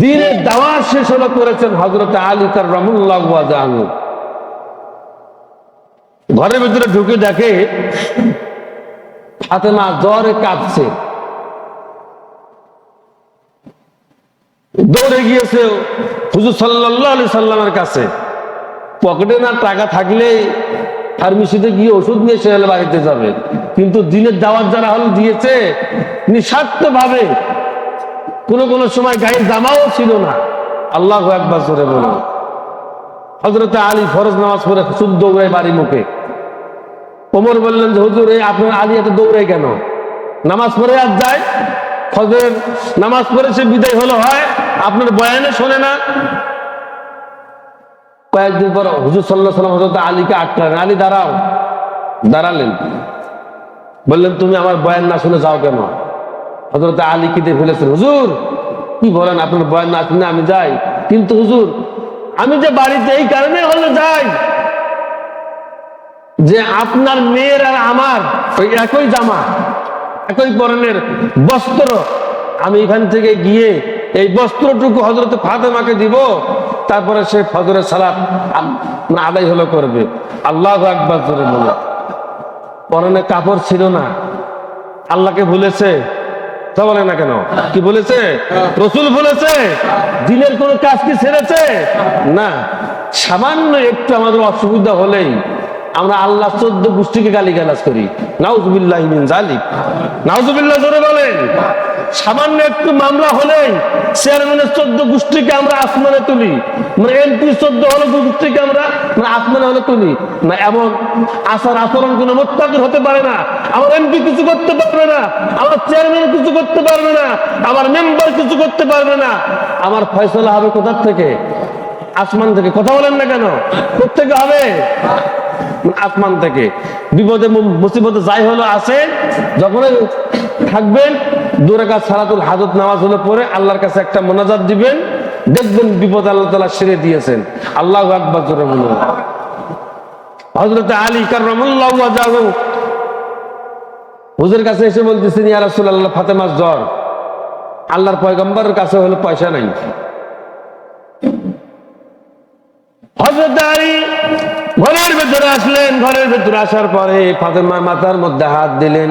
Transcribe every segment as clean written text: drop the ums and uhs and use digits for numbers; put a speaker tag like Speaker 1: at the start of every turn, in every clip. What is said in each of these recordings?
Speaker 1: দ্বীনের দাওয়াত শেষ হলো করেছেন হযরত আলী কাররামাল্লাহু ওয়াজহাহু। ঘরের ভিতরে ঢুকে দেখে ফাতেমা জ্বরে কাঁপছে। দৌড়ে গিয়েছে হুজুর সাল্লাল্লাহু আলাইহি সাল্লামের কাছে। পকেটে না টাকা থাকলে ফার্মেসিতে গিয়ে ওষুধ নিয়ে সে বাড়িতে যাবে, কিন্তু দিনের দাওয়াত যারা হল দিয়েছে নিঃস্বার্থ ভাবে, কোন সময় গায়ে জামাও ছিল না। আল্লাহু আকবার জোরে বলুন। হযরত আলী ফরজ নামাজ পড়ে শুদ্ধ দৌড়ায় বাড়ি মুখে। ওমর বললেন যে হুজুর, আপনার আলী এত দৌড়ায় কেন? নামাজ পড়ে আর যায়, ফজরের নামাজ পড়ে সে বিদায় হলো, হয় আপনার বয়ানে শোনে না। কয়েকদিন পর হুজুর সাল্লাল্লাহু আলাইহি ওয়াসাল্লাম হযরত আলীকে আটকালেন। আলী দাঁড়াও। দাঁড়ালেন। বললেন তুমি আমার বয়ান না শুনে যাও কেন? হযরত আলী কেঁদে ফেলেছেন, হুজুর কি বলেন, আপনার বয়ান না শুনে আমি যাই? কিন্তু হুজুর, আমি যে বাড়িতে এই কারণে হলে যাই যে আপনার মেয়ের আর আমার ওই একই জামা, একই পরনের বস্ত্র, আমি এখান থেকে গিয়ে এই বস্ত্রটুকু হযরত ফাতেমাকে দিব, তারপরে সে ফজরের সালাত আদায় হলো করবে। আল্লাহু আকবার জোরে বলে। পরনে কাপড় ছিল না, আল্লাহকে ভুলেছে। তা বলে না কেন? কি বলেছে? রাসূল বলেছে। দিনের কোন কাজ কি ছেড়েছে? না। সামান্য একটু আমাদের অসুবিধা হলেই আমরা আল্লাহ 14 গোষ্ঠীকে গালিগালাজ করি। নাউযুবিল্লাহি মিন যালিক। নাউযুবিল্লাহ জোরে বলেন। সামান্য একটু মামলা হলেই চেয়ারম্যানের 14 গোষ্ঠীকে আমরা আসমানে তুলি, মানে এমপি 14 হলো গোষ্ঠীকে আমরা আসমানে হলে তুলি না। এমন আচরণ কোনো মুত্তাকির হতে পারে না। আমার এমপি কিছু করতে পারবে না, আমার চেয়ারম্যান কিছু করতে পারবে না, আমার মেম্বার কিছু করতে পারবে না। আমার ফয়সালা হবে কোথা থেকে? আসমান থেকে। কথা বলেন না কেন? কোত্থেকে হবে? আসমান থেকে। বিপদে মুসিবতে যাই হলো আছে, যখন থাকবেন 2 রাকাত সালাতুল হাজত নামাজ হলে পরে আল্লাহর কাছে একটা মোনাজাত দিবেন, দেখবেন বিপদ আল্লাহ তাআলা সেরে দিয়েছেন। আল্লাহু আকবার জোরে বলুন। হযরত আলী কাররামাল্লাহু ওয়াজহাহু হুজুরের কাছে এসে বলতেছেন, ইয়া রাসূলুল্লাহ, ফাতেমার জ্বর। আল্লাহর পয়গম্বরের কাছে হলো পয়সা নাই। হযরত আলী ঘরের ভেতরে আসলেন। ঘরের ভেতরে আসার পরে ফাতেমার মাথার মধ্যে হাত দিলেন।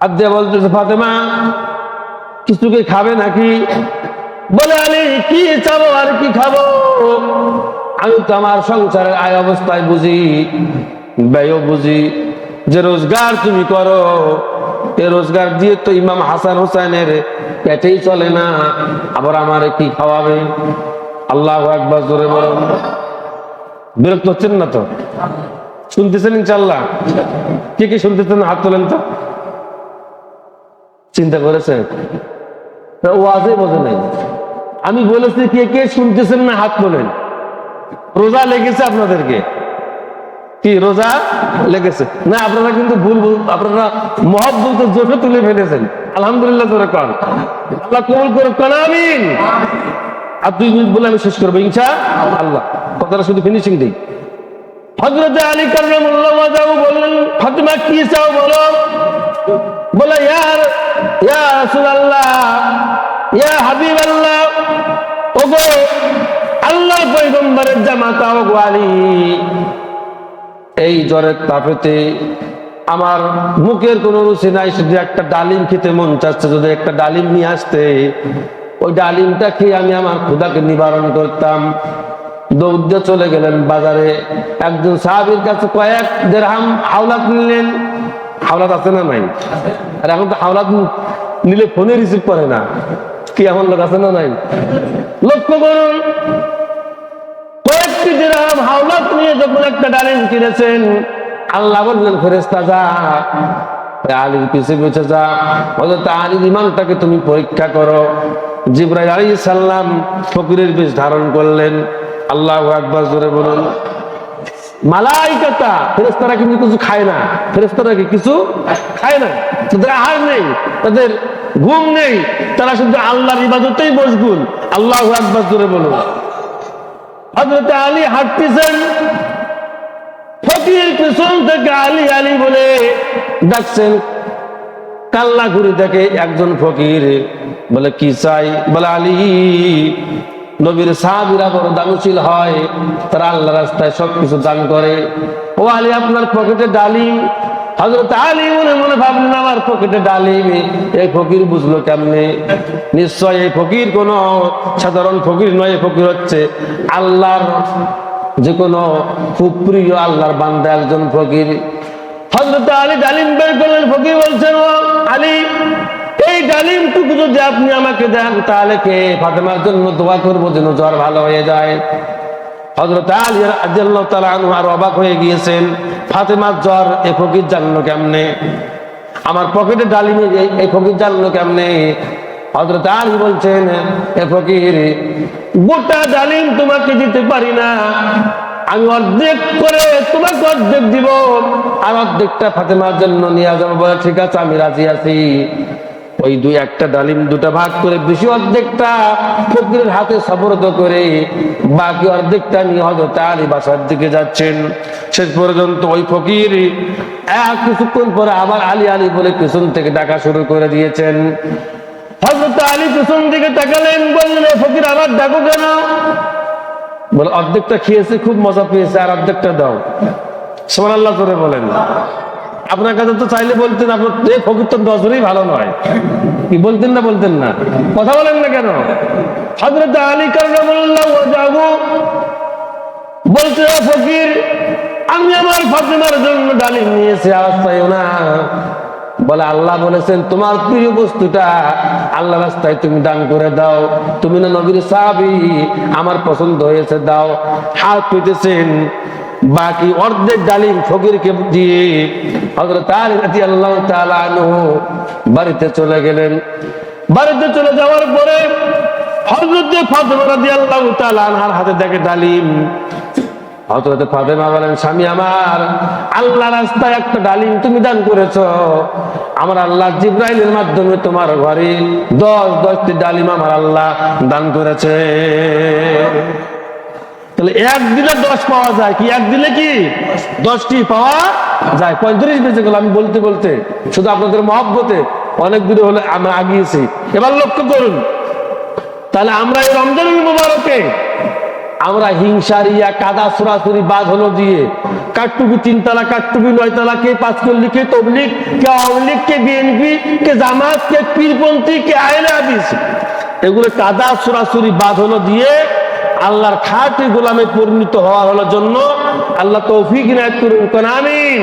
Speaker 1: হাত দিয়ে বলতেছে, ফাতেমা কিছু কি খাবে নাকি? বলে, আলী কি চাবো আর কি খাবো? আমি তো আমার সংসারের আয় অবস্থায় বুঝি, ব্যয়ও বুঝি। যে রোজগার তুমি করো, এ রোজগার দিয়ে তো ইমাম হাসান হোসেনের পেটেই চলে না, আবার আমারে কি খাওয়াবে? আল্লাহু আকবার জোরে বলুন। বিরক্ত হচ্ছেন না তো? শুনতেছেন ইনশাআল্লাহ? কে কে শুনতেছেন হাত তোলেন তো। চিন্তা করেছেন? ওয়াজে বোঝে নাই। আমি বলেছি কে কে শুনতেছেন না হাত তোলেন। রোজা লেগেছে আপনাদেরকে? কি রোজা লেগেছে না? আপনারা কিন্তু ভুল, আপনারা মহব্বতে জোরে তুলে ফেলেছেন। আলহামদুলিল্লাহ জোরে কর। আল্লাহ কবুল করুক, আমিন। আর 2 মিনিট বলে আমি শেষ করবো ইনশাআল্লাহ। কথাটা শুধু ফিনিশিং দিই। হযরত আলী কাররামাল্লাহু ওয়াজহাহু বললেন, ফাতেমা কি চাও বলো? বলে, ইয়া রাসূলুল্লাহ, ইয়া হাবিবাল্লাহ, ওগো আল্লাহর পয়গম্বরের জামাতা, ওগো আলী, এই জ্বরের তাপেতে আমার মুখের কোনো রুচি নাই, শুধু একটা ডালিম খেতে মন চাচ্ছে। যদি একটা ডালিম নিয়ে আসতে, ওই ডালিমটা খেয়ে আমি আমার ক্ষুধাকে নিবারণ করতাম। দৌড়ে চলে গেলেন বাজারে। একজন সাহাবীর কাছে কয়েক দিরহাম হাওলাত নিলেন। হাওলাত আছে না নাই? আর এখন তো হাওলাত নিলে ফোনে রিসিভ করে না। কি এমন লোক আছে না নাই? লক্ষ্য করুন, কয়েকটি দিরহাম হাওলাত নিয়ে যখন একটা ডালিম কিনেছেন, আল্লাহ বললেন, ফেরেশতা যা আলীর পিছে পিছে যা, হযরত আলীর ঈমানটাকে তুমি পরীক্ষা করো। জিবরাইল আলাইহিস সালাম ফকিরের বেশ ধারণ করলেন। আল্লাহু আকবার জোরে বলুন। মালাইকাতা, ফেরেশতারা কিন্তু কিছু খায় না। ফেরেশতারা কি কিছু খায় না? তাদের আহার নেই, তাদের ঘুম নেই, তারা শুধু আল্লাহর ইবাদতেই মশগুল। আল্লাহু আকবার জোরে বলুন। হযরত আলী হাঁটতেছেন, ফকির পিছন থেকে আলী আলী বলে ডাকছেন। কাল্লা ঘুরে দেখে একজন ফকির, বলে কি চাই? বলে আলী, নবীর সাহাবীরা বড় দানশীল হয়, তারা আল্লাহ রাস্তায় সবকিছু দান করে। ও আলী, আপনার পকেটে ডালিম। হযরত আলী মনে মনে ভাবলেন, আমার পকেটে ডালিম, এই ফকির বুঝলো কেমনে? নিশ্চয় এই ফকির কোন সাধারণ ফকির নয়, এই ফকির হচ্ছে আল্লাহর যে কোনো খুব প্রিয় আল্লাহর বান্দা একজন ফকির। হযরত আলী ডালিম বের করলেন। ফকির বলছেন, ও আলী, এই ডালিমটুকু যদি আপনি আমাকে দেন, তাহলে কে ফাতেমার জন্য দোয়া করবো যেন জ্বর ভালো হয়ে যায়। হযরত আলী রাদিয়াল্লাহু তাআলা আনহু আর অবাক হয়ে গিয়েছেন, ফাতেমার জ্বর এই ফকির জানলো কেমনে? আমার পকেটে ডালিমে এই ফকির জানলো কেমনে? হযরত আলী বলছেন, এ ফকির, গোটা ডালিম তোমাকে দিতে পারি না, আমি অর্ধেক করে তোমাকে অর্ধেক দিব, আর অর্ধেকটা ফাতেমার জন্য নিয়ে যাবো। বলে ঠিক আছে, আমি রাজি আছি। ওই একটা ডালিম দুটা ভাগ করে বেশি অর্ধেকটা ফকিরের হাতে সুপর্দ করে বাকি অর্ধেকটা নিয়ে হযরত আলী বাসার দিকে যাচ্ছেন। শেষ পর্যন্ত ওই ফকির কিছুক্ষণ পরে আবার আলী আলী বলে পিছন থেকে ডাকা শুরু করে দিয়েছেন। হযরত আলী পিছন দিকে তাকালেন, বললেন, ফকির আবার ডাকো কেন? বলে অর্ধেকটা খেয়েছে, খুব মজা পেয়েছে, আর অর্ধেকটা দাও। সুবহানাল্লাহ করে বলেন। আপনার কাছে তো চাইলে বলতেন, আপনার ফকির তো নজরেই ভালো নয়, কি বলতেন না? বলতেন না, কথা বলেন না কেন? হযরত আলী কাররামাল্লাহু ওয়াজহাহু বলছে, ফকির, আমি আমার ফাতেমার জন্য ডালিম নিয়েছি, আওয়াজ পাইও না। বলে আল্লাহ বলেছেন তোমার প্রিয় বস্তুটা আল্লাহ রাস্তায় তুমি দান করে দাও, তুমি না নবীর সাহাবী, আমার পছন্দ হয়েছে, দাও। হাত পেতেছেন, বাকি অর্ধেক ডালিম ফকিরকে দিয়ে হযরত আলী রাদিয়াল্লাহু তাআলা আনহু বাড়িতে চলে গেলেন। বাড়িতে চলে যাওয়ার পরে হযরত ফাতেমা রাদিয়াল্লাহু তাআলা আনহার হাতে দেখে ডালিম। হযরত ফাতেমা বলেন, স্বামী আমার, আল্লাহ রাস্তায় একটা ডালিম তুমি দান করেছো, আমার আল্লাহ জিবরাইলের মাধ্যমে তোমার ঘরে 10টি ডালিম আমার আল্লাহ দান করেছে। তাহলে একদিনে 10 পাওয়া যায় কি? একদিনে কি 10টি পাওয়া যায়? 35 বেজে গেল আমি বলতে বলতে, শুধু আপনাদের মহব্বতে অনেক দূরে হলে আমরা আগিয়েছি। এবার লক্ষ্য করুন, তাহলে আমরা এই রমজানুল মুবারকে আমরা হিংসারিয়া কাদা সুরাসুরি বাদ হলো দিয়ে কাটটুপি 3 তালা, কাটটুপি 9 তালা, কে 5 কল্লি, কে তবলিগ, কে আওয়ামী লীগ, কে বিএনপি, কে জামাত, কে পীরপন্থী, কে আহলে হাদিস, এগুলো কাদা সুরাসুরি বাদ হলো দিয়ে আল্লাহর খাঁটি গোলামে পরিণত হওয়া হলো জন্য আল্লাহ তৌফিক ইনায়াত করুন, আমিন।